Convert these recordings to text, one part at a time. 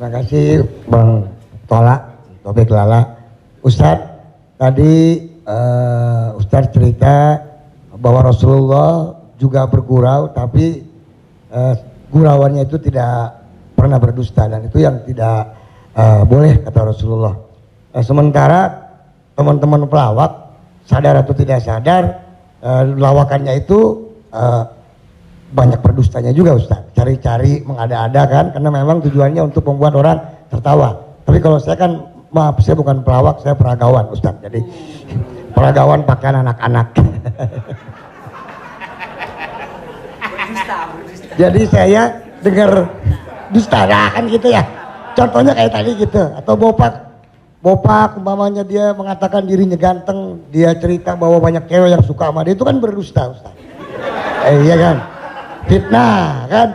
Terima kasih Bang Tola, Tobek Lala. Ustadz, tadi Ustadz cerita bahwa Rasulullah juga bergurau, tapi gurauannya itu tidak pernah berdusta, dan itu yang tidak boleh kata Rasulullah. Sementara teman-teman pelawak sadar atau tidak sadar lawakannya itu banyak berdustanya juga Ustadz, cari-cari mengada-ada kan, karena memang tujuannya untuk membuat orang tertawa. Tapi kalau saya kan, maaf, saya bukan pelawak, saya peragawan Ustadz, jadi peragawan pakaian anak-anak. Jadi saya dengar dusta kan gitu ya, contohnya kayak tadi gitu, atau bopak umpamanya dia mengatakan dirinya ganteng, dia cerita bahwa banyak cewek yang suka sama dia, itu kan berdusta Ustadz. Iya kan, fitnah kan.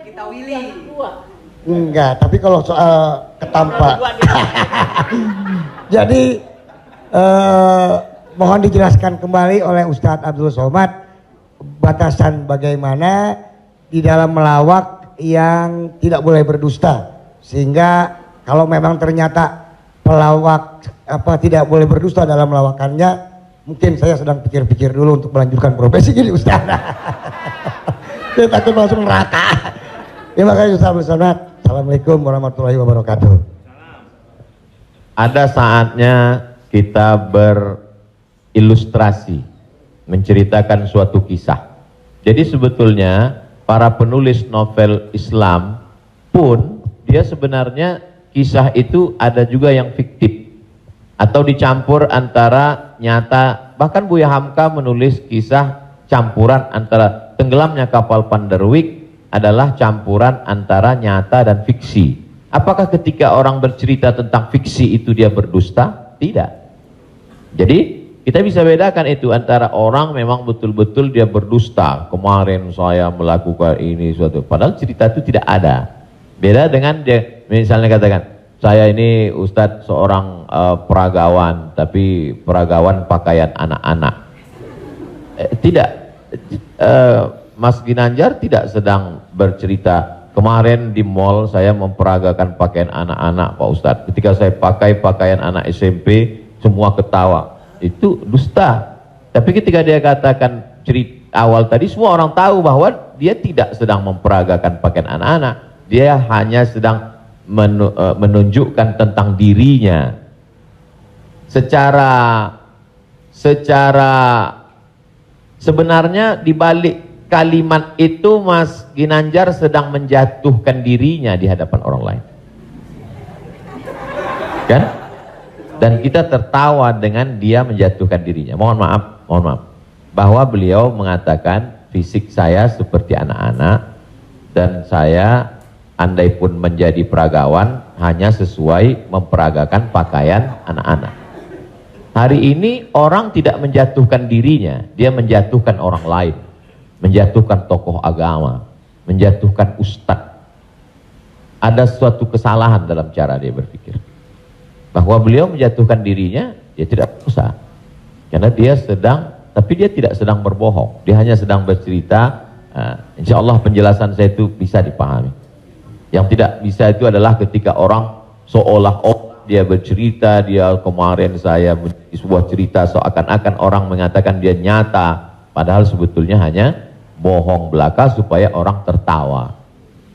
Kita Willy enggak, tapi kalau soal ketampak jadi mohon dijelaskan kembali oleh Ustadz Abdul Somad batasan bagaimana di dalam melawak yang tidak boleh berdusta, sehingga kalau memang ternyata pelawak tidak boleh berdusta dalam melawakannya, mungkin saya sedang pikir-pikir dulu untuk melanjutkan profesi ini Ustaz. Saya takut masuk neraka. Terima kasih Ustaz Abdul Somad. Assalamualaikum warahmatullahi wabarakatuh. Ada saatnya kita berilustrasi, menceritakan suatu kisah. Jadi sebetulnya para penulis novel Islam pun dia sebenarnya kisah itu ada juga yang fiktif atau dicampur antara nyata. Bahkan Buya Hamka menulis kisah campuran antara tenggelamnya kapal Panderwick adalah campuran antara nyata dan fiksi. Apakah ketika orang bercerita tentang fiksi itu dia berdusta? Tidak. Jadi kita bisa bedakan itu antara orang memang betul-betul dia berdusta. Kemarin saya melakukan ini suatu, padahal cerita itu tidak ada. Beda dengan dia misalnya katakan, saya ini Ustadz seorang peragawan, tapi peragawan pakaian anak-anak. Tidak, Mas Ginanjar tidak sedang bercerita, kemarin di mall saya memperagakan pakaian anak-anak Pak Ustadz. Ketika saya pakai pakaian anak SMP, semua ketawa. Itu dusta. Tapi ketika dia katakan cerita awal tadi, semua orang tahu bahwa dia tidak sedang memperagakan pakaian anak-anak. Dia hanya sedang menunjukkan tentang dirinya. Secara sebenarnya di balik kalimat itu Mas Ginanjar sedang menjatuhkan dirinya di hadapan orang lain. Kan? Dan kita tertawa dengan dia menjatuhkan dirinya. Mohon maaf, bahwa beliau mengatakan fisik saya seperti anak-anak dan saya andai pun menjadi peragawan hanya sesuai memperagakan pakaian anak-anak. Hari ini orang tidak menjatuhkan dirinya, dia menjatuhkan orang lain, menjatuhkan tokoh agama, menjatuhkan ustadz. Ada suatu kesalahan dalam cara dia berpikir. Bahwa beliau menjatuhkan dirinya, dia tidak usah. Karena dia sedang, tapi dia tidak sedang berbohong. Dia hanya sedang bercerita. Insya Allah penjelasan saya itu bisa dipahami. Yang tidak bisa itu adalah ketika orang seolah-olah dia bercerita, dia kemarin saya menjadi sebuah cerita seakan-akan orang mengatakan dia nyata. Padahal sebetulnya hanya bohong belaka supaya orang tertawa.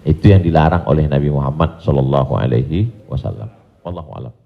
Itu yang dilarang oleh Nabi Muhammad SAW. Wallahu a'lam.